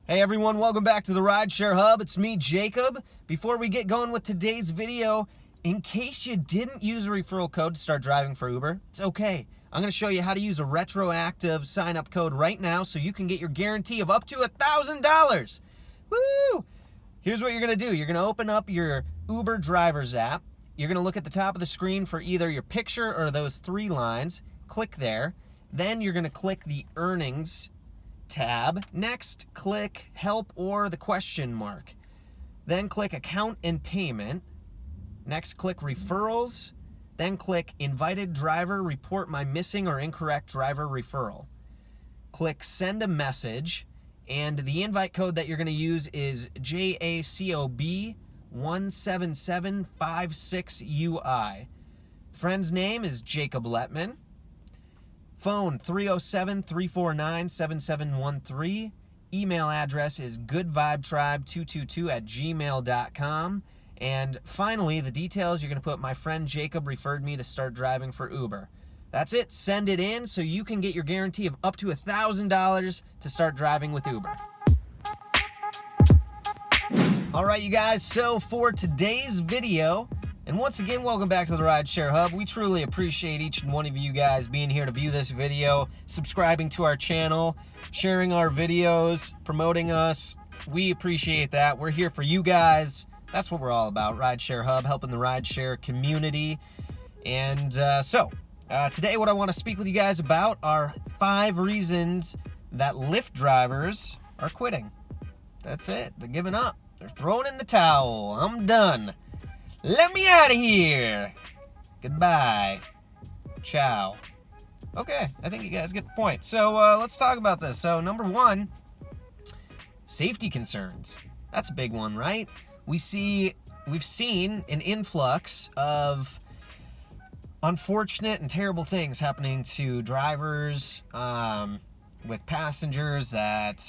Hey everyone, welcome back to the Rideshare Hub. It's me, Jacob. Before we get going with today's video, in case you didn't use a referral code to start driving for Uber, it's okay. I'm going to show you how to use a retroactive sign-up code right now so you can get your guarantee of up to $1,000. Woo! Here's what you're going to do. You're going to open up your Uber driver's app. You're going to look at the top of the screen for either your picture or those three lines. Click there. Then you're going to click the earnings tab. Next, click help or the question mark. Then click account and payment. Next, click referrals. Then click invited driver, report my missing or incorrect driver referral. Click send a message, and the invite code that you're going to use is JACOB 17756UI. Friend's name is Jacob Letman. Phone 307-349-7713. Email address is goodvibetribe222@gmail.com. And finally, the details, you're going to put my friend Jacob referred me to start driving for Uber. That's it. Send it in so you can get your guarantee of up to $1,000 to start driving with Uber. All right, you guys, so for today's video, and once again, welcome back to the Rideshare Hub. We truly appreciate each and one of you guys being here to view this video, subscribing to our channel, sharing our videos, promoting us. We appreciate that. We're here for you guys. That's what we're all about, Rideshare Hub, helping the rideshare community. And today what I want to speak with you guys about are 5 reasons that Lyft drivers are quitting. That's it. They're giving up. They're throwing in the towel. I'm done. Let me out of here. Goodbye. Ciao. Okay, I think you guys get the point. So let's talk about this. So number 1, safety concerns. That's a big one, right? We've seen an influx of unfortunate and terrible things happening to drivers with passengers that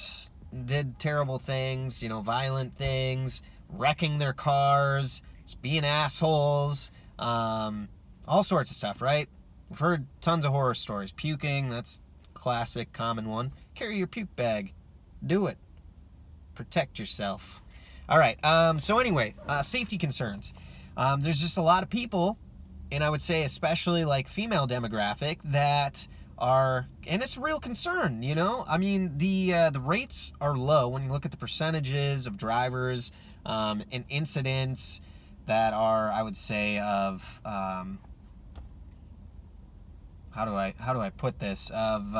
did terrible things, violent things, wrecking their cars, just being assholes, all sorts of stuff, right? We've heard tons of horror stories. Puking, that's a classic, common one. Carry your puke bag. Do it. Protect yourself. All right, so anyway, safety concerns. There's just a lot of people, and I would say especially like female demographic, that are, and it's a real concern, I mean, the rates are low when you look at the percentages of drivers and incidents that are, I would say, of how do I put this, of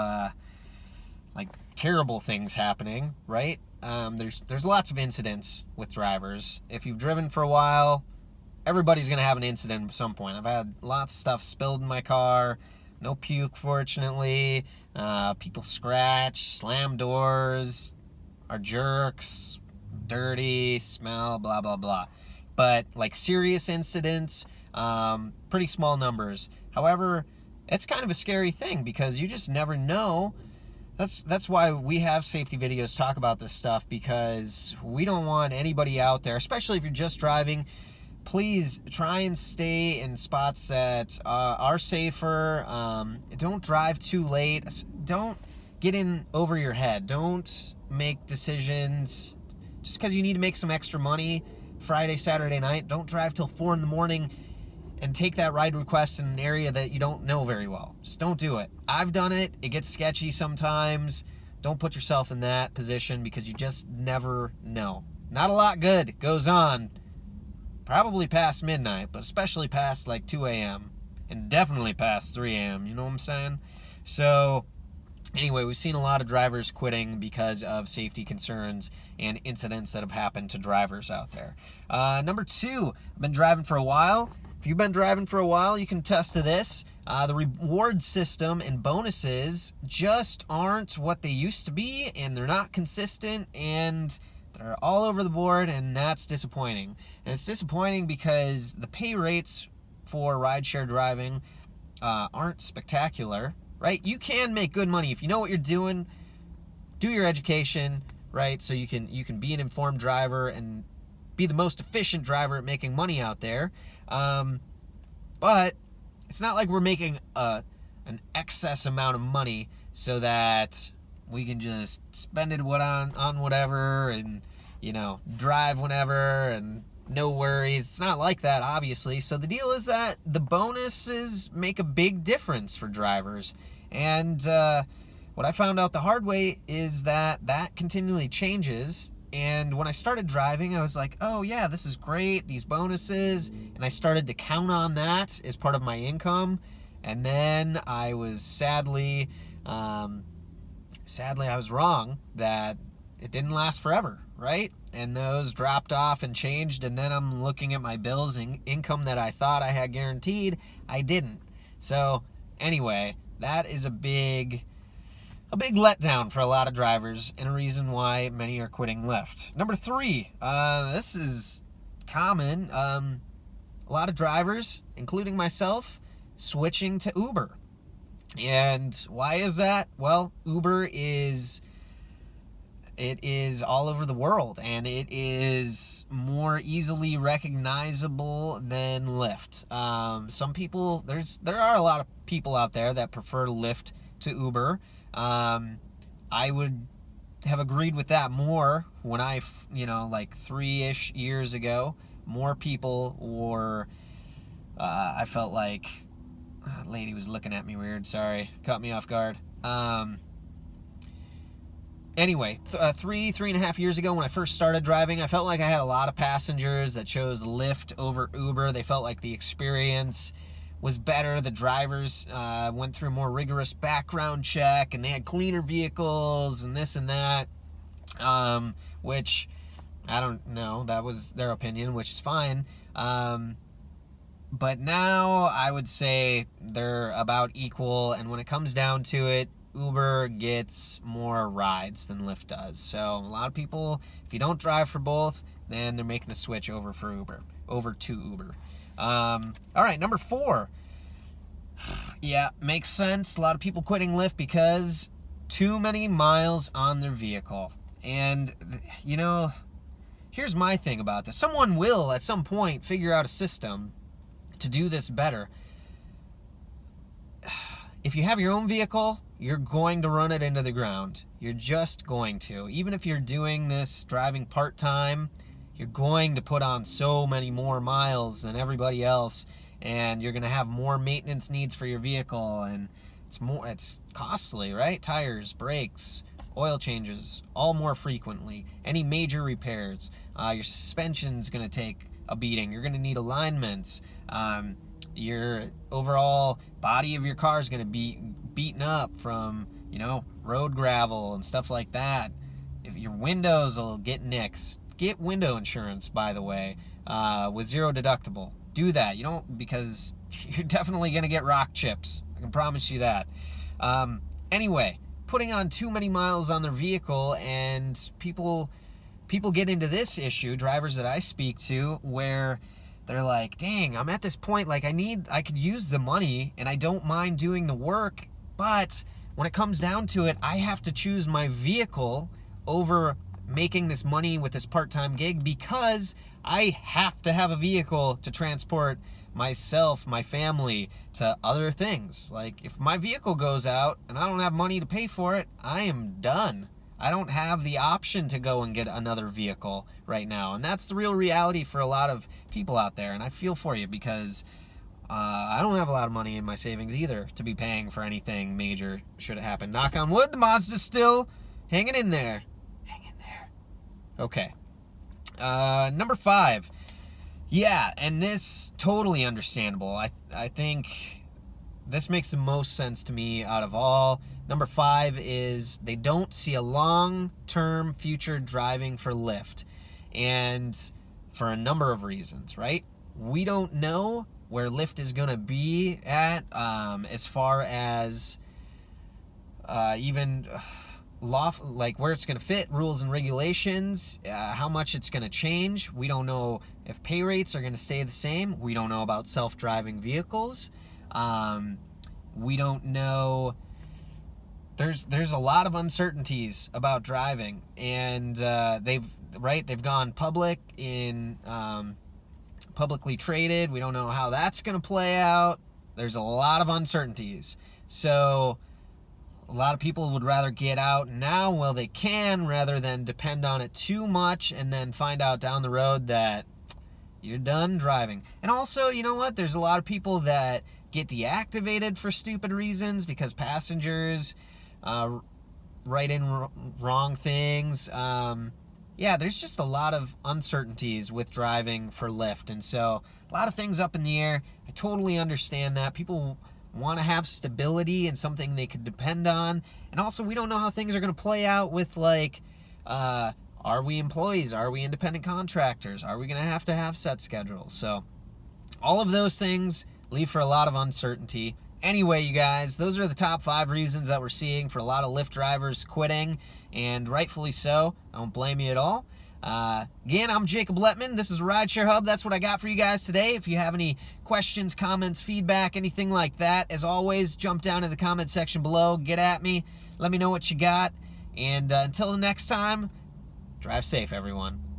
like terrible things happening, right? There's lots of incidents with drivers. If you've driven for a while, everybody's gonna have an incident at some point. I've had lots of stuff spilled in my car. No puke, fortunately. People scratch, slam doors, are jerks, dirty, smell, blah blah blah. But like serious incidents, pretty small numbers. However, it's kind of a scary thing because you just never know. That's why we have safety videos talk about this stuff, because we don't want anybody out there, especially if you're just driving. Please try and stay in spots that are safer. Don't drive too late. Don't get in over your head. Don't make decisions just because you need to make some extra money Friday, Saturday night. Don't drive till 4 in the morning and take that ride request in an area that you don't know very well. Just don't do it. I've done it. It gets sketchy sometimes. Don't put yourself in that position because you just never know. Not a lot good goes on probably past midnight, but especially past like 2 a.m. and definitely past 3 a.m. You know what I'm saying? So anyway, we've seen a lot of drivers quitting because of safety concerns and incidents that have happened to drivers out there. Number 2, I've been driving for a while. If you've been driving for a while, you can attest to this. The reward system and bonuses just aren't what they used to be, and they're not consistent, and they're all over the board, and that's disappointing. And it's disappointing because the pay rates for rideshare driving aren't spectacular, right? You can make good money if you know what you're doing. Do your education, right? So you can be an informed driver and be the most efficient driver at making money out there. But it's not like we're making an excess amount of money so that we can just spend it on whatever and, drive whenever and no worries. It's not like that, obviously. So the deal is that the bonuses make a big difference for drivers. And what I found out the hard way is that continually changes. And when I started driving, I was like, oh yeah, this is great, these bonuses. And I started to count on that as part of my income. And then I was sadly I was wrong that it didn't last forever, right? And those dropped off and changed, and then I'm looking at my bills and income that I thought I had guaranteed. I didn't. So anyway, that is a big letdown for a lot of drivers, and a reason why many are quitting Lyft. Number 3, this is common. A lot of drivers, including myself, switching to Uber. And why is that? Well, Uber is all over the world, and it is more easily recognizable than Lyft. Some people, there are a lot of people out there that prefer Lyft to Uber. I would have agreed with that more when I, like 3-ish years ago. More people were, I felt like, lady was looking at me weird, sorry, caught me off guard. Anyway, 3.5 years ago when I first started driving, I felt like I had a lot of passengers that chose Lyft over Uber. They felt like the experience was better. The drivers went through a more rigorous background check, and they had cleaner vehicles and this and that, which, I don't know, that was their opinion, which is fine. But now I would say they're about equal, and when it comes down to it, Uber gets more rides than Lyft does. So a lot of people, if you don't drive for both, then they're making the switch over to Uber. All right, number 4. Yeah, makes sense. A lot of people quitting Lyft because too many miles on their vehicle. And, here's my thing about this. Someone will, at some point, figure out a system to do this better. If you have your own vehicle, you're going to run it into the ground. You're just going to. Even if you're doing this driving part-time, you're going to put on so many more miles than everybody else, and you're going to have more maintenance needs for your vehicle, and it's costly, right? Tires, brakes, oil changes, all more frequently. Any major repairs. Your suspension's going to take a beating. You're going to need alignments. Your overall body of your car is going to be beaten up from, road gravel and stuff like that. If your windows will get nicks, get window insurance, by the way, with 0 deductible. Do that. Because you're definitely going to get rock chips. I can promise you that. Anyway, putting on too many miles on their vehicle, and people get into this issue, drivers that I speak to, where they're like, dang, I'm at this point, like I could use the money and I don't mind doing the work, but when it comes down to it, I have to choose my vehicle over making this money with this part-time gig because I have to have a vehicle to transport myself, my family, to other things. Like, if my vehicle goes out and I don't have money to pay for it, I am done. I don't have the option to go and get another vehicle right now. And that's the real reality for a lot of people out there. And I feel for you because I don't have a lot of money in my savings either to be paying for anything major should it happen. Knock on wood, the Mazda's still hanging in there. Hang in there. Okay. Number 5. Yeah, and this, totally understandable. I think this makes the most sense to me out of all. Number 5 is they don't see a long-term future driving for Lyft. And for a number of reasons, right? We don't know where Lyft is going to be at as far as even like where it's going to fit, rules and regulations, how much it's going to change. We don't know if pay rates are going to stay the same. We don't know about self-driving vehicles. We don't know. There's a lot of uncertainties about driving, and they've gone public in publicly traded. We don't know how that's going to play out. There's a lot of uncertainties. So A lot of people would rather get out now while they can rather than depend on it too much and then find out down the road that you're done driving. And also, you know what? There's a lot of people that get deactivated for stupid reasons because passengers write in wrong things. Yeah, there's just a lot of uncertainties with driving for Lyft. And so a lot of things up in the air. I totally understand that. People want to have stability and something they could depend on. And also, we don't know how things are going to play out with, like, are we employees? Are we independent contractors? Are we going to have set schedules? So all of those things leave for a lot of uncertainty. Anyway, you guys, those are the top 5 reasons that we're seeing for a lot of Lyft drivers quitting, and rightfully so. I don't blame you at all. Again, I'm Jacob Letman. This is Rideshare Hub. That's what I got for you guys today. If you have any questions, comments, feedback, anything like that, as always, jump down in the comment section below. Get at me. Let me know what you got. And until the next time, drive safe, everyone.